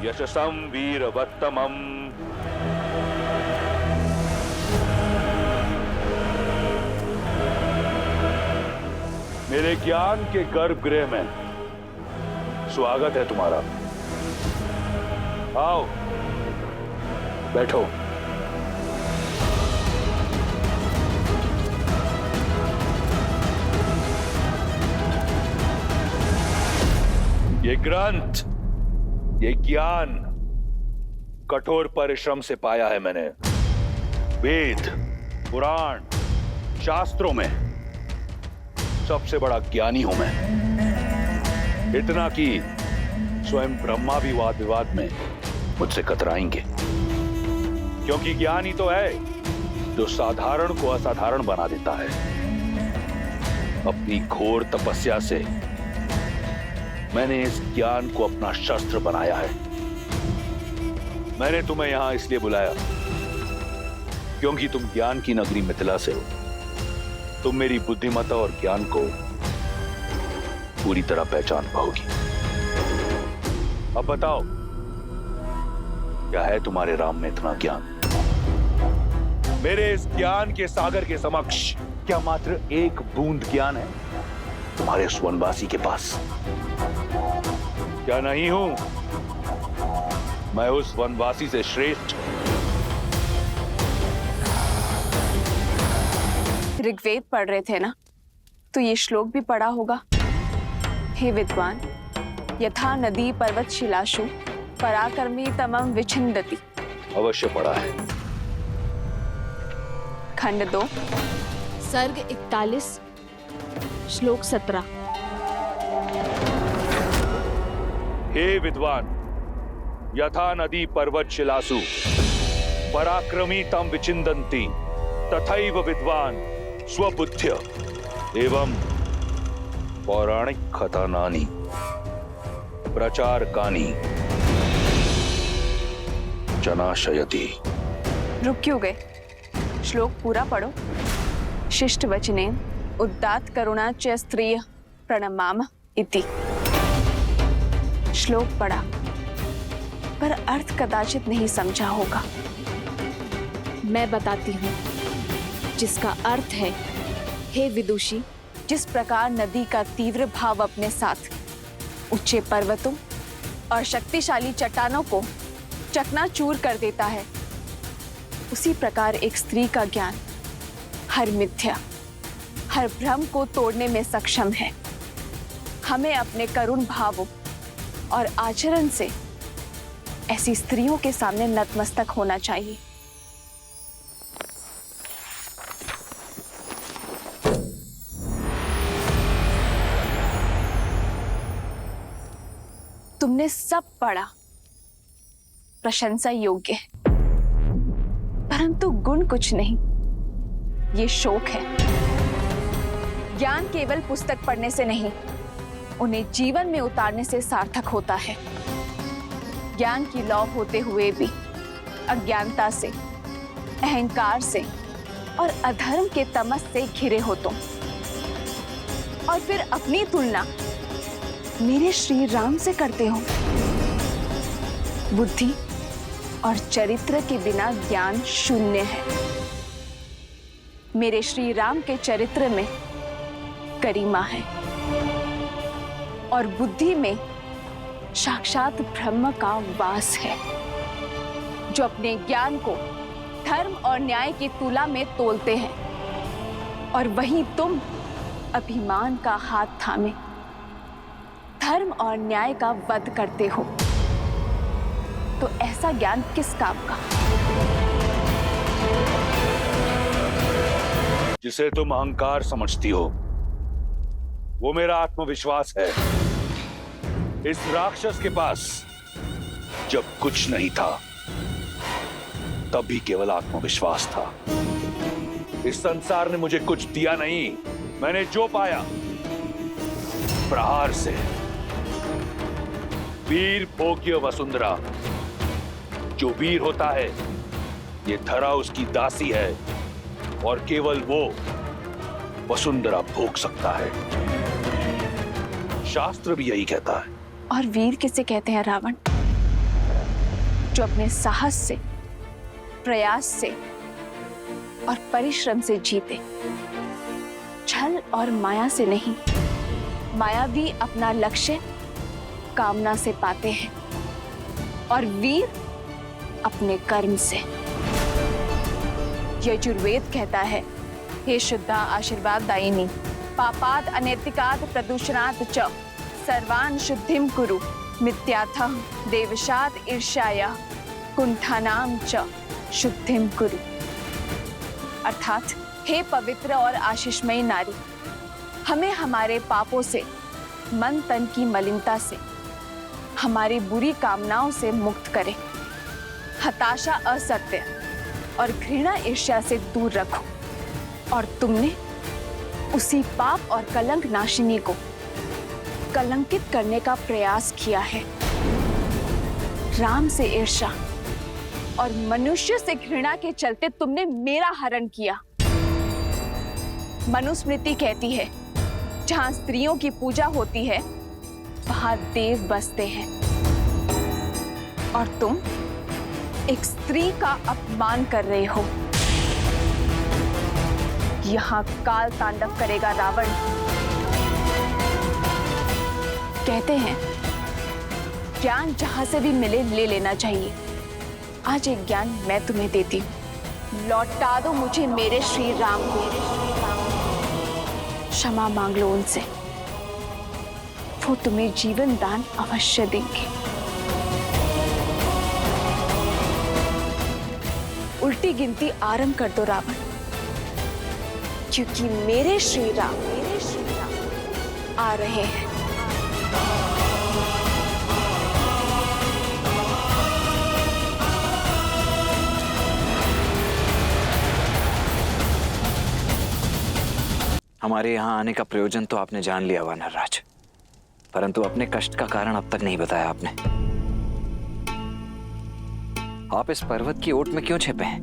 यशसं वीरवत्तमम्। मेरे ज्ञान के गर्भगृह में स्वागत है तुम्हारा। आओ बैठो। ये ग्रंथ, ये ज्ञान कठोर परिश्रम से पाया है मैंने। वेद, पुराण, शास्त्रों में सबसे बड़ा ज्ञानी हूं मैं। इतना कि स्वयं ब्रह्मा भी वाद विवाद में मुझसे कतराएंगे, क्योंकि ज्ञान ही तो है जो साधारण को असाधारण बना देता है। अपनी घोर तपस्या से मैंने इस ज्ञान को अपना शस्त्र बनाया है। मैंने तुम्हें यहां इसलिए बुलाया क्योंकि तुम ज्ञान की नगरी मिथिला से हो। तुम मेरी बुद्धिमत्ता और ज्ञान को पूरी तरह पहचान पाओगी। अब बताओ, क्या है तुम्हारे राम में इतना ज्ञान? मेरे इस ज्ञान के सागर के समक्ष क्या मात्र एक बूंद ज्ञान है तुम्हारे उस वनवासी के पास? क्या नहीं हूं मैं उस वनवासी से श्रेष्ठ? ऋग्वेद पढ़ रहे थे ना, तो ये श्लोक भी पढ़ा होगा। हे विद्वान, यथा नदी पर्वत शिलाशु पराक्रमी तमम विछिन्दति। अवश्य पढ़ा है। खंड 2 सर्ग 41 श्लोक 17। हे विद्वान, यथा नदी पर्वत शिलासु पराक्रमी तम विचिन्दन्ति तथैव विद्वान स्वबुद्ध्या एवं पौराणिक कथानानि प्रचारकानि जनाशयति। रुक क्यों गए? श्लोक पूरा पढ़ो। शिष्ट वचने उदात्त करुणा च स्त्रिय प्रणमाम इति। श्लोक पढ़ा, पर अर्थ कदाचित नहीं समझा होगा। मैं बताती हूँ, जिसका अर्थ है, हे विदुषी, जिस प्रकार नदी का तीव्र भाव अपने साथ ऊंचे पर्वतों और शक्तिशाली चट्टानों को चकनाचूर कर देता है, उसी प्रकार एक स्त्री का ज्ञान हर मिथ्या, हर भ्रम को तोड़ने में सक्षम है। हमें अपने करुण भावों और आचरण से ऐसी स्त्रियों के सामने नतमस्तक होना चाहिए। तुमने सब पढ़ा, प्रशंसा योग्य है, परंतु गुण कुछ नहीं। ये शोक है। ज्ञान केवल पुस्तक पढ़ने से नहीं, उन्हें जीवन में उतारने से सार्थक होता है। ज्ञान की लौ होते हुए भी अज्ञानता से, अहंकार से और अधर्म के तमस से घिरे हो तुम, और फिर अपनी तुलना मेरे श्री राम से करते हो। बुद्धि और चरित्र के बिना ज्ञान शून्य है। मेरे श्री राम के चरित्र में गरिमा है और बुद्धि में साक्षात ब्रह्म का वास है, जो अपने ज्ञान को धर्म और न्याय की तुला में तोलते हैं, और वहीं तुम अभिमान का हाथ थामे धर्म और न्याय का वध करते हो। तो ऐसा ज्ञान किस काम का? जिसे तुम अहंकार समझती हो, वो मेरा आत्मविश्वास है। इस राक्षस के पास जब कुछ नहीं था, तब भी केवल आत्मविश्वास था। इस संसार ने मुझे कुछ दिया नहीं। मैंने जो पाया, प्रहार से। वीर भोग्य वसुंधरा। जो वीर होता है, ये धरा उसकी दासी है, और केवल वो वसुंधरा भोग सकता है। शास्त्र भी यही कहता है। और वीर किसे कहते हैं रावण? जो अपने साहस से, प्रयास से और परिश्रम से जीते, छल और माया से नहीं। मायावी अपना लक्ष्य कामना से पाते हैं और वीर अपने कर्म से। यजुर्वेद कहता है, हे शुद्धा आशीर्वाद दायिनी, पापाद अनैतिकाद प्रदूषणात् च सर्वान् शुद्धिं कुरु, मिथ्याथः देवशात् ईर्ष्याया कुंठानां च शुद्धिं कुरु। अर्थात, हे पवित्र और आशीषमयी नारी, हमें हमारे पापों से, मन तन की मलिनता से, हमारी बुरी कामनाओं से मुक्त करें। हताशा, असत्य और घृणा, ईर्ष्या से दूर रखो। और तुमने उसी पाप और कलंक नाशिनी को कलंकित करने का प्रयास किया है। राम से ईर्ष्या और मनुष्य से घृणा के चलते तुमने मेरा हरण किया। मनुस्मृति कहती है, जहां स्त्रियों की पूजा होती है वहां देव बसते हैं, और तुम एक स्त्री का अपमान कर रहे हो। यहां काल तांडव करेगा रावण। कहते हैं, ज्ञान जहां से भी मिले ले लेना चाहिए। आज एक ज्ञान मैं तुम्हें देती हूं। लौटा दो मुझे मेरे श्री राम को। क्षमा मांग लो उनसे, वो तुम्हें जीवन दान अवश्य देंगे। उल्टी गिनती आरंभ कर दो रावण, क्योंकि मेरे श्री राम आ रहे हैं। हमारे यहाँ आने का प्रयोजन तो आपने जान लिया वानरराज, परंतु अपने कष्ट का कारण अब तक नहीं बताया आपने। आप इस पर्वत की ओट में क्यों छिपे हैं?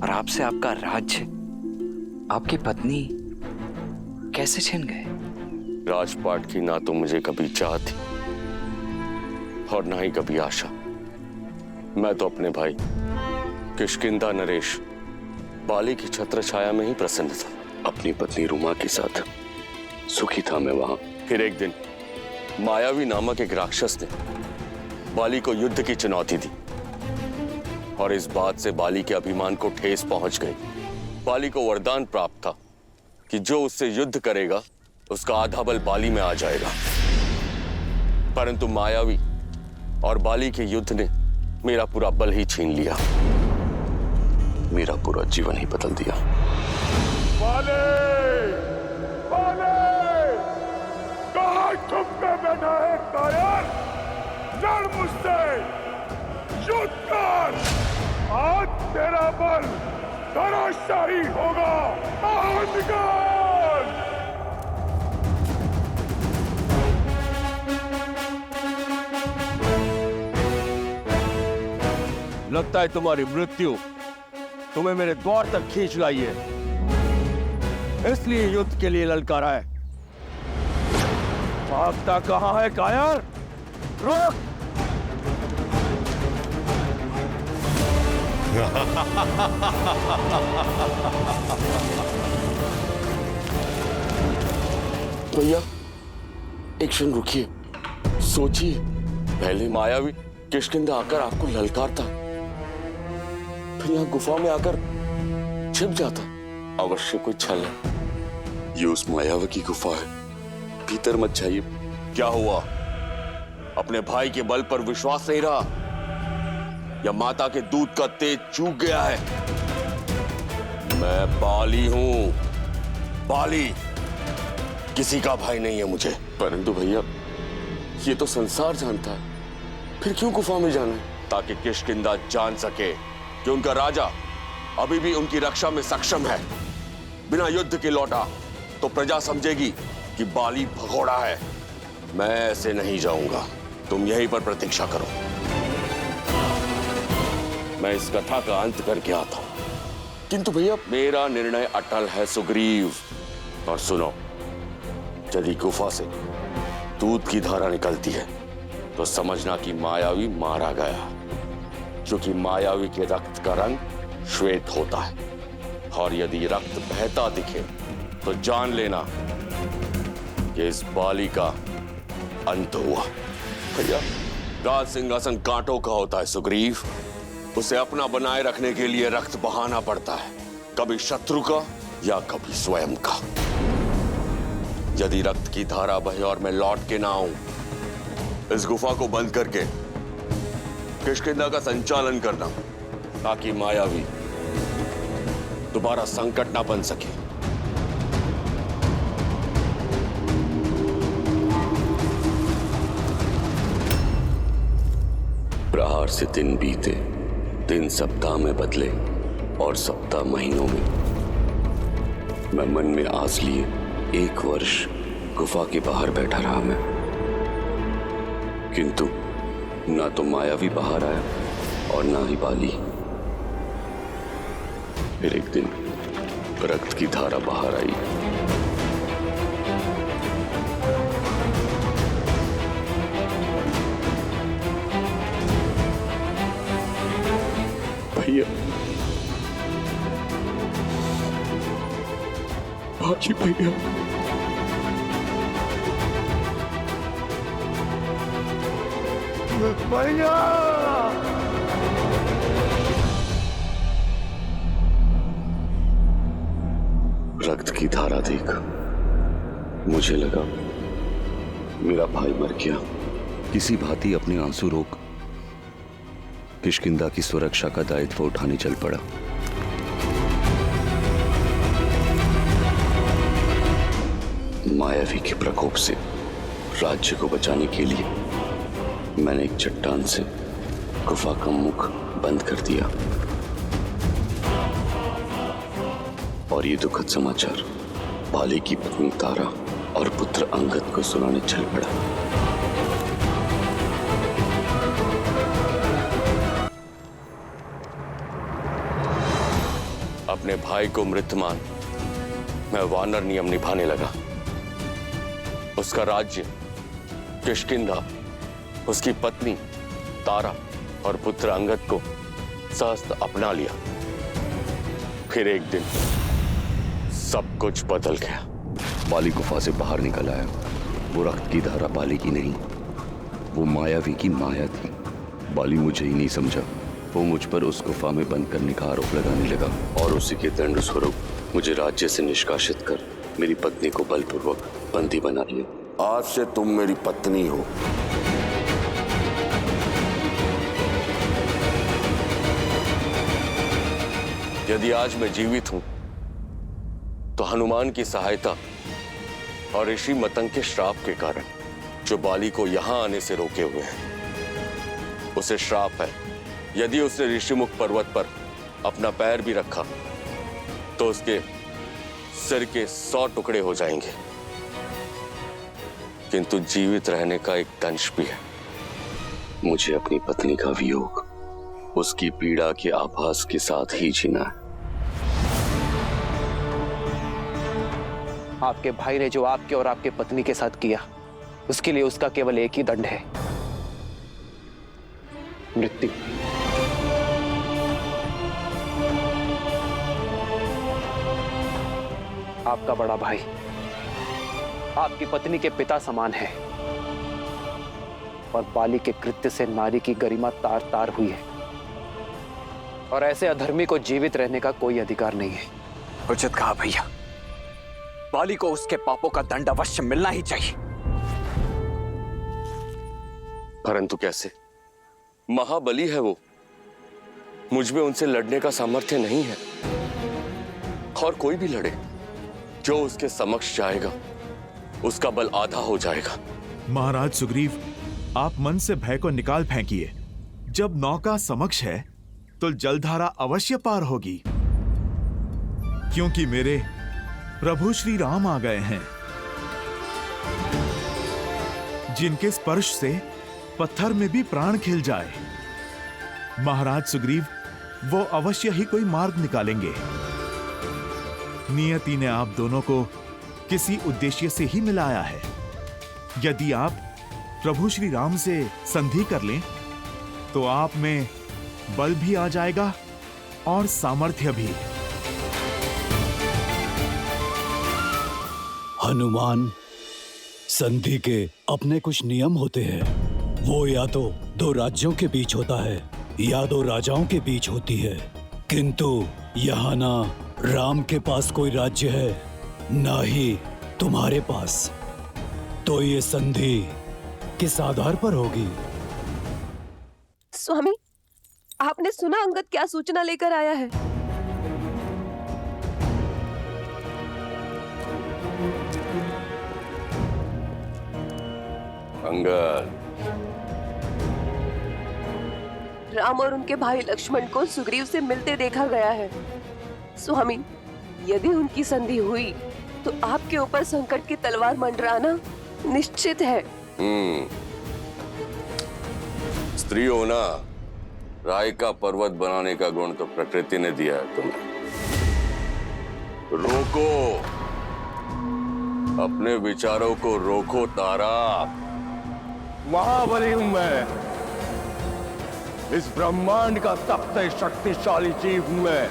और आपसे आपका राज्य, आपकी पत्नी कैसे छिन गए? राजपाट की ना तो मुझे कभी चाह थी और ना ही कभी आशा। मैं तो अपने भाई किष्किंधा नरेश बाली की छत्र छाया में ही प्रसन्न था। अपनी पत्नी रुमा के साथ सुखी था मैं वहां। फिर एक दिन मायावी नामक एक राक्षस ने बाली को युद्ध की चुनौती दी और इस बात से बाली के अभिमान को ठेस पहुंच गई। बाली को वरदान प्राप्त था कि जो उससे युद्ध करेगा उसका आधा बल बाली में आ जाएगा, परंतु मायावी और बाली के युद्ध ने मेरा पूरा बल ही छीन लिया, मेरा पूरा जीवन ही बदल दिया। बाले, बाले, कहाँ छुपके बैठा है कायर? लड़ मुझसे, युद्ध कर। आज तेरा बल धराशायी होगा। बाहर निकल। लगता है तुम्हारी मृत्यु तुम्हें मेरे द्वार तक खींच लाई है, इसलिए युद्ध के लिए ललकारा है। भागता कहां है कायर? रुक! भैया एक क्षण रुकिए, सोचिए। पहले मायावी किष्किंधा आकर आपको ललकारता, फिर यहाँ गुफा में आकर छिप जाता। अवश्य कोई छल है। ये उस मायावी की गुफा है, भीतर मत जाइए। क्या हुआ? अपने भाई के बल पर विश्वास नहीं रहा या माता के दूध का तेज चूक गया है? मैं बाली हूं, बाली। किसी का भाई नहीं है मुझे। परंतु भैया ये तो संसार जानता है, फिर क्यों गुफा में जाना है? ताकि किष्किंधा जान सके कि उनका राजा अभी भी उनकी रक्षा में सक्षम है। बिना युद्ध के लौटा तो प्रजा समझेगी कि बाली भगोड़ा है। मैं ऐसे नहीं जाऊंगा, तुम यहीं पर प्रतीक्षा करो। मैं इस कथा का अंत करके आता हूं। किंतु भैया मेरा निर्णय अटल है सुग्रीव। और सुनो, यदि गुफा से दूध की धारा निकलती है तो समझना कि मायावी मारा गया। क्योंकि मायावी के रक्त का रंग श्वेत होता है, और यदि रक्त बहता दिखे तो जान लेना कि इस बाली का अंत हुआ। भैया, राज सिंहासन कांटों का होता है सुग्रीव, उसे अपना बनाए रखने के लिए रक्त बहाना पड़ता है, कभी शत्रु का या कभी स्वयं का। यदि रक्त की धारा बहे और मैं लौट के ना आऊं, इस गुफा को बंद करके किष्किंधा का संचालन करना, ताकि मायावी दोबारा संकट ना बन सके। प्रहार से दिन बीते, दिन सप्ताह में बदले और सप्ताह महीनों में। मैं मन में आस लिए 1 वर्ष गुफा के बाहर बैठा रहा मैं, किंतु ना तो मायावी बाहर आया और ना ही बाली। फिर एक दिन रक्त की धारा बाहर आई। भैया, बाकी भैया, भैया, रक्त की धारा देख मुझे लगा मेरा भाई मर गया। किसी भांति अपने आंसू रोक किष्किंधा की सुरक्षा का दायित्व उठाने चल पड़ा। मायावी के प्रकोप से राज्य को बचाने के लिए मैंने एक चट्टान से गुफा का मुख बंद कर दिया, और ये दुखद समाचार बाली की पत्नी तारा और पुत्र अंगद को सुनाने चल पड़ा। अपने भाई को मृत मान मैं वानर नियम निभाने लगा। उसका राज्य किष्किंधा, उसकी पत्नी तारा और पुत्र अंगद को सहस्त्र अपना लिया। फिर एक दिन सब कुछ बदल गया। बाली गुफा से बाहर निकल आया। वो रक्त की धारा बाली की नहीं, वो मायावी की माया थी। बाली मुझे ही नहीं समझा। वो मुझ पर उस गुफा में बंद करने का आरोप लगाने लगा, और उसी के दंड स्वरूप मुझे राज्य से निष्कासित कर मेरी पत्नी को बलपूर्वक बंदी बना लिया। आज से तुम मेरी पत्नी हो। यदि आज मैं जीवित हूं तो हनुमान की सहायता और ऋषि मतंग के श्राप के कारण, जो बाली को यहां आने से रोके हुए हैं। उसे श्राप है, यदि उसने ऋषिमुख पर्वत पर अपना पैर भी रखा तो उसके सिर के 100 टुकड़े हो जाएंगे। किंतु जीवित रहने का एक दंश भी है। मुझे अपनी पत्नी का वियोग, उसकी पीड़ा के आभास के साथ ही जीना है। आपके भाई ने जो आपके और आपके पत्नी के साथ किया, उसके लिए उसका केवल एक ही दंड है, मृत्यु। आपका बड़ा भाई आपकी पत्नी के पिता समान है, और बाली के कृत्य से नारी की गरिमा तार तार हुई है, और ऐसे अधर्मी को जीवित रहने का कोई अधिकार नहीं है। उचित कहा भैया, बाली को उसके पापों का दंड अवश्य मिलना ही चाहिए। परंतु कैसे? महाबली है वो, मुझ में उनसे लड़ने का सामर्थ्य नहीं है। और कोई भी लड़े, जो उसके समक्ष जाएगा उसका बल आधा हो जाएगा। महाराज सुग्रीव, आप मन से भय को निकाल फेंकिए। जब नौका समक्ष है तो जलधारा अवश्य पार होगी, क्योंकि मेरे प्रभु श्री राम आ गए हैं, जिनके स्पर्श से पत्थर में भी प्राण खिल जाए। महाराज सुग्रीव, वो अवश्य ही कोई मार्ग निकालेंगे। नियति ने आप दोनों को किसी उद्देश्य से ही मिलाया है। यदि आप प्रभु श्री राम से संधि कर लें तो आप में बल भी आ जाएगा और सामर्थ्य भी। हनुमान, संधि के अपने कुछ नियम होते हैं। वो या तो दो राज्यों के बीच होता है या दो राजाओं के बीच होती है, किंतु यहाँ ना राम के पास कोई राज्य है ना ही तुम्हारे पास, तो ये संधि किस आधार पर होगी? स्वामी, आपने सुना अंगद क्या सूचना लेकर आया है? अंगद, राम और उनके भाई लक्ष्मण को सुग्रीव से मिलते देखा गया है। स्वामी, यदि उनकी संधि हुई तो आपके ऊपर संकट की तलवार मंडराना निश्चित है। स्त्री होना, राय का पर्वत बनाने का गुण तो प्रकृति ने दिया है तुम्हें। रोको, अपने विचारों को रोको तारा। महाबली हूं मैं, इस ब्रह्मांड का सबसे शक्तिशाली जीव हूं मैं।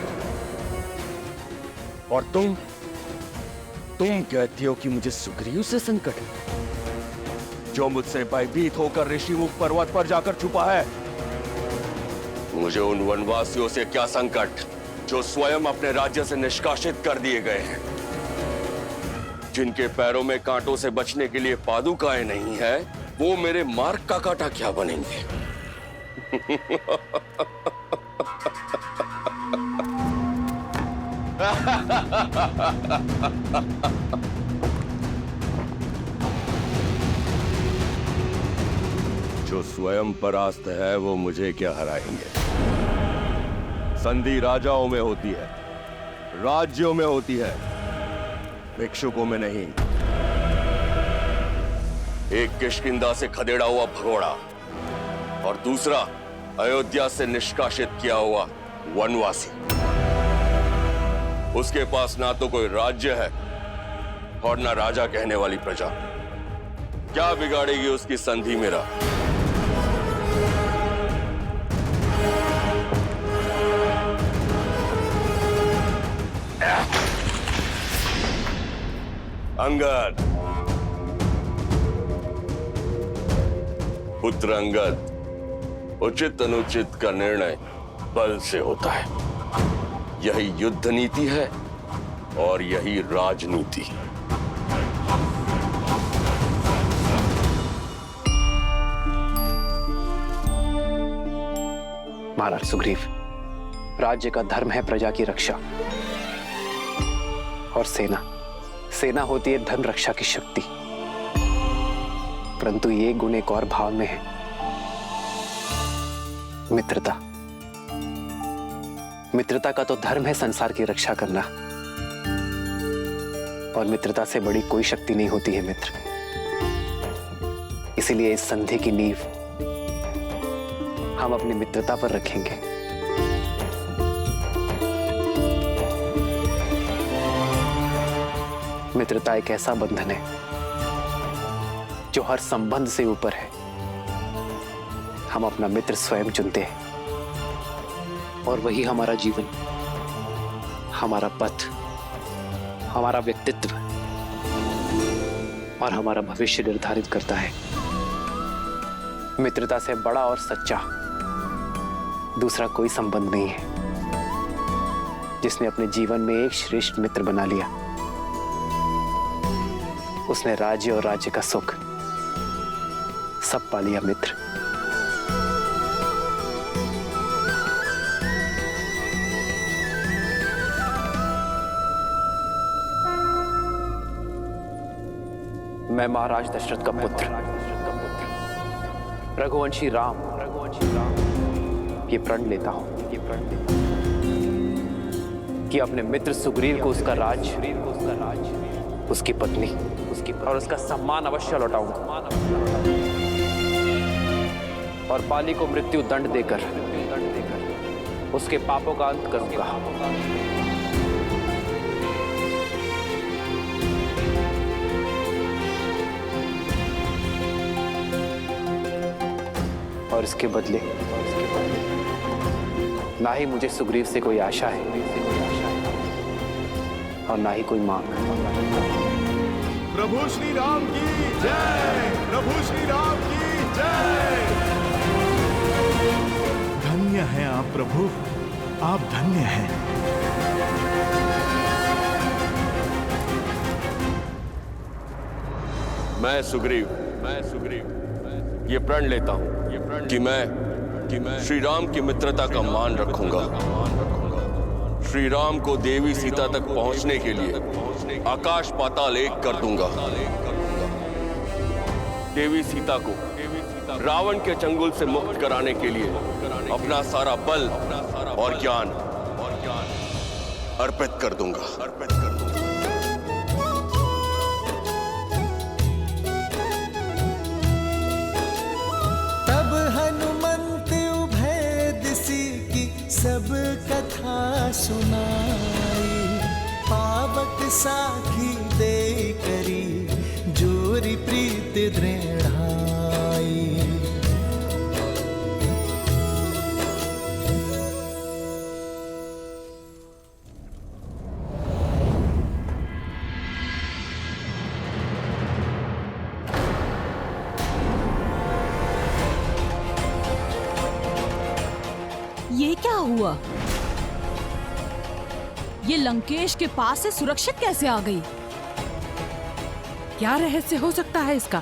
और तुम कहती हो कि मुझे सुग्रीव से संकट है, जो मुझसे भयभीत होकर ऋषिमुख पर्वत पर जाकर छुपा है। मुझे उन वनवासियों से क्या संकट जो स्वयं अपने राज्य से निष्कासित कर दिए गए हैं, जिनके पैरों में कांटों से बचने के लिए पादुकाएं नहीं है, वो मेरे मार्ग का कांटा क्या बनेंगे? जो स्वयं परास्त है वो मुझे क्या हराएंगे? संधि राजाओं में होती है, राज्यों में होती है, भिक्षुकों में नहीं। एक किष्किंधा से खदेड़ा हुआ भगोड़ा और दूसरा अयोध्या से निष्कासित किया हुआ वनवासी। उसके पास ना तो कोई राज्य है और ना राजा कहने वाली प्रजा। क्या बिगाड़ेगी उसकी संधि मेरा? अंगद, पुत्र अंगद, उचित अनुचित का निर्णय बल से होता है। यही युद्ध नीति है और यही राजनीति। महाराज सुग्रीव, राज्य का धर्म है प्रजा की रक्षा, और सेना होती है धन रक्षा की शक्ति। परंतु ये गुण एक और भाव में है, मित्रता। मित्रता का तो धर्म है संसार की रक्षा करना, और मित्रता से बड़ी कोई शक्ति नहीं होती है मित्र। इसीलिए इस संधि की नींव हम अपनी मित्रता पर रखेंगे। मित्रता एक ऐसा बंधन है जो हर संबंध से ऊपर है। हम अपना मित्र स्वयं चुनते हैं, और वही हमारा जीवन, हमारा पथ, हमारा व्यक्तित्व और हमारा भविष्य निर्धारित करता है। मित्रता से बड़ा और सच्चा दूसरा कोई संबंध नहीं है। जिसने अपने जीवन में एक श्रेष्ठ मित्र बना लिया, उसने राज्य और राज्य का सुख सब पा लिया मित्र। मैं महाराज दशरथ का पुत्र, रघुवंशी राम ये प्रण लेता हूं कि अपने मित्र सुग्रीव को उसका राज, उसकी पत्नी और उसका सम्मान अवश्य लौटाऊंगा, और बाली को मृत्यु दंड देकर उसके पापों का अंत करूंगा। और इसके बदले ना ही मुझे सुग्रीव से कोई आशा है और ना ही कोई मांग। प्रभु श्री राम की जय, प्रभु श्री राम की जय। धन्य हैं आप प्रभु, आप धन्य हैं। मैं सुग्रीव ये प्रण लेता हूं कि मैं श्री राम की मित्रता का मान रखूंगा। श्री राम को देवी सीता तक पहुंचने के लिए आकाश पाताल एक कर दूंगा। देवी सीता को रावण के चंगुल से मुक्त कराने के लिए अपना सारा बल और ज्ञान अर्पित कर दूंगा। तब हनुमंत उभय दिशि की सब कथा सुनाई, पावक साखी दे करी जोरी प्रीत दृढ़ाई। ये क्या हुआ? ये लंकेश के पास से सुरक्षित कैसे आ गई? क्या रहस्य हो सकता है इसका?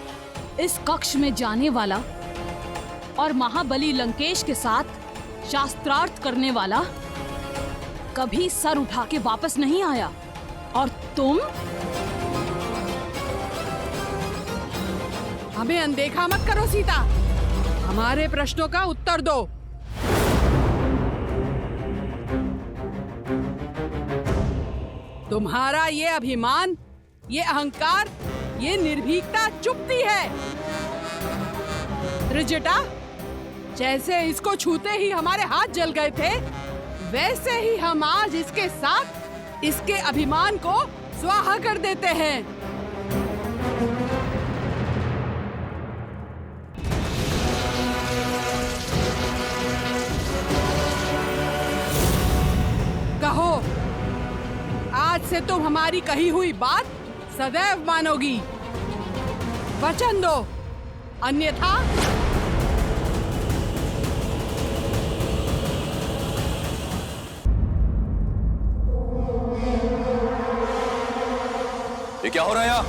इस कक्ष में जाने वाला और महाबली लंकेश के साथ शास्त्रार्थ करने वाला कभी सर उठा के वापस नहीं आया, और तुम हमें अनदेखा मत करो सीता, हमारे प्रश्नों का उत्तर दो। तुम्हारा ये अभिमान, ये अहंकार, ये निर्भीकता चुभती है। त्रिजटा, जैसे इसको छूते ही हमारे हाथ जल गए थे, वैसे ही हम आज इसके साथ इसके अभिमान को स्वाहा कर देते हैं। कहो, आज से तुम हमारी कही हुई बात सदैव मानोगी। वचन दो, अन्यथा ये क्या हो रहा है यहाँ?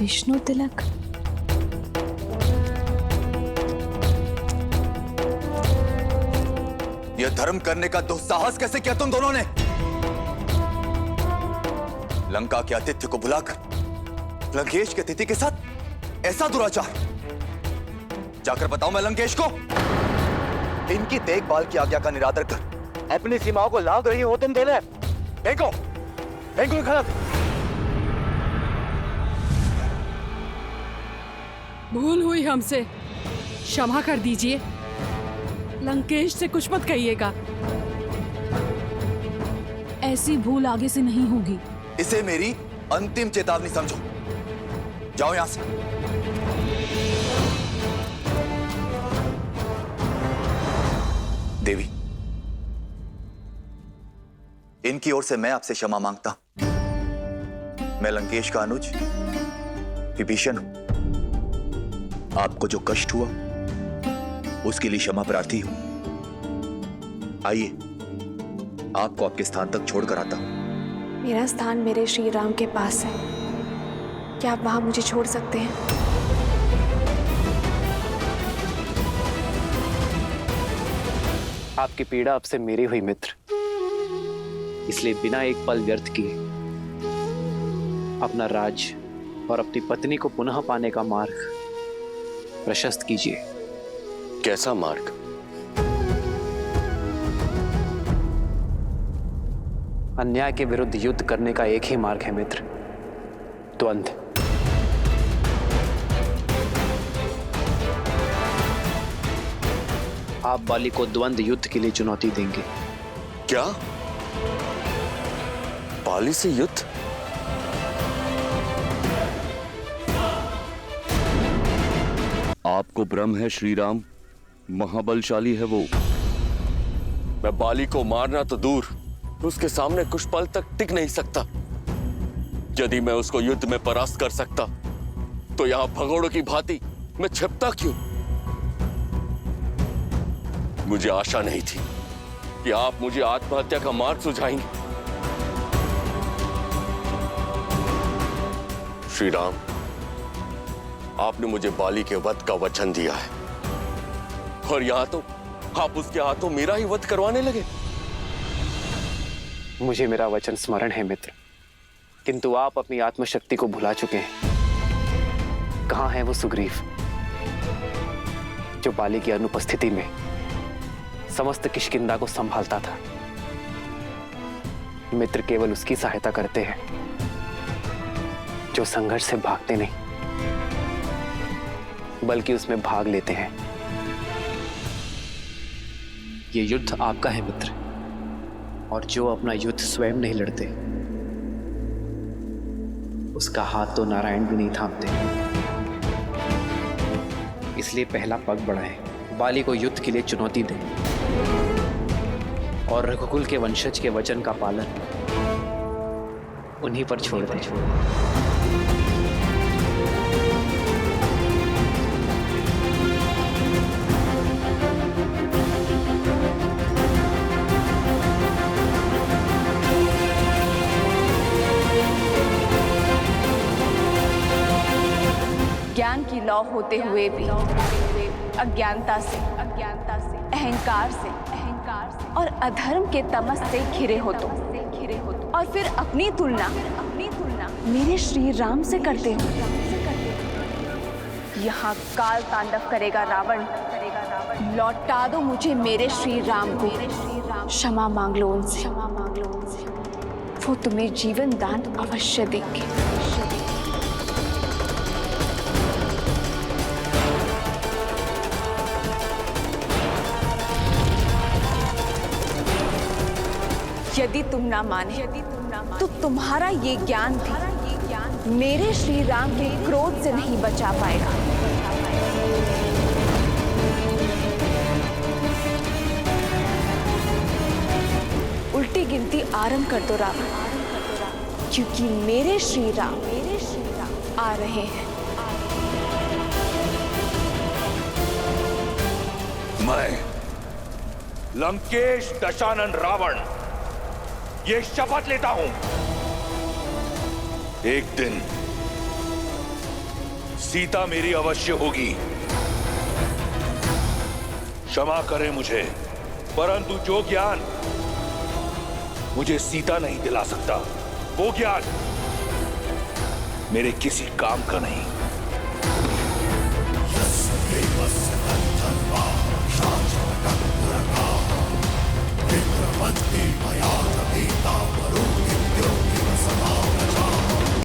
विष्णु तिलक। यह धर्म करने का दुस्साहस कैसे किया तुम दोनों ने? लंका के आतिथ्य को बुलाकर लंकेश के अतिथि के साथ ऐसा दुराचार। जाकर बताओ मैं लंकेश को, इनकी देखभाल की आज्ञा का निरादर कर अपनी सीमाओं को लांघ रही हो तुम दोनों। फेंको फेंको खड़क। भूल हुई हमसे, क्षमा कर दीजिए। लंकेश से कुछ मत कहिएगा। ऐसी भूल आगे से नहीं होगी। इसे मेरी अंतिम चेतावनी समझो। जाओ यहां से। देवी, इनकी ओर से मैं आपसे क्षमा मांगता। मैं लंकेश का अनुज विभीषण हूं। आपको जो कष्ट हुआ उसके लिए क्षमा प्रार्थी हूं। आइए, आपको आपके स्थान तक छोड़कर आता हूं। मेरा स्थान मेरे श्री राम के पास है, क्या आप वहां मुझे छोड़ सकते हैं? आपकी पीड़ा अब से मेरी हुई मित्र, इसलिए बिना एक पल व्यर्थ किए अपना राज और अपनी पत्नी को पुनः पाने का मार्ग प्रशस्त कीजिए। कैसा मार्ग? अन्याय के विरुद्ध युद्ध करने का एक ही मार्ग है मित्र, द्वंद्व। आप बाली को द्वंद्व युद्ध के लिए चुनौती देंगे। क्या? बाली से युद्ध? आपको भ्रम है श्री राम, महाबलशाली है वो। मैं बाली को मारना तो दूर, उसके सामने कुछ पल तक टिक नहीं सकता। यदि मैं उसको युद्ध में परास्त कर सकता तो यहां भगोड़ों की भांति मैं छिपता क्यों? मुझे आशा नहीं थी कि आप मुझे आत्महत्या का मार्ग सुझाएंगे। श्री राम, आपने मुझे बाली के वध का वचन दिया है और यहां तो आप उसके हाथों मेरा ही वध करवाने लगे। मुझे मेरा वचन स्मरण है मित्र, किंतु आप अपनी आत्मशक्ति को भुला चुके हैं। कहां है वो सुग्रीव जो बाली की अनुपस्थिति में समस्त किष्किंधा को संभालता था? मित्र केवल उसकी सहायता करते हैं जो संघर्ष से भागते नहीं बल्कि उसमें भाग लेते हैं। ये युद्ध आपका है मित्र, और जो अपना युद्ध स्वयं नहीं लड़ते उसका हाथ तो नारायण भी नहीं थामते। इसलिए पहला पग बढ़ाएं, बाली को युद्ध के लिए चुनौती दें और रघुकुल के वंशज के वचन का पालन उन्हीं पर छोड़ दें। ज्ञान की लौ होते हुए भी अज्ञानता से अहंकार से और अधर्म के तमस से घिरे हो तुम, और फिर अपनी तुलना मेरे श्री राम से करते हो। यहाँ काल तांडव करेगा रावण। लौटा दो मुझे मेरे श्री राम को, क्षमा मांग लो उनसे, वो तुम्हें जीवन दान अवश्य देंगे। यदि तुम ना माने तो तुम्हारा ये ज्ञान भी मेरे श्री राम के क्रोध से नहीं बचा पाएगा। उल्टी गिनती आरंभ कर दो रावण, क्योंकि मेरे श्री राम आ रहे हैं। मैं लंकेश दशानन रावण ये शपथ लेता हूं, एक दिन सीता मेरी अवश्य होगी। क्षमा करें मुझे, परंतु जो ज्ञान मुझे सीता नहीं दिला सकता वो ज्ञान मेरे किसी काम का नहीं।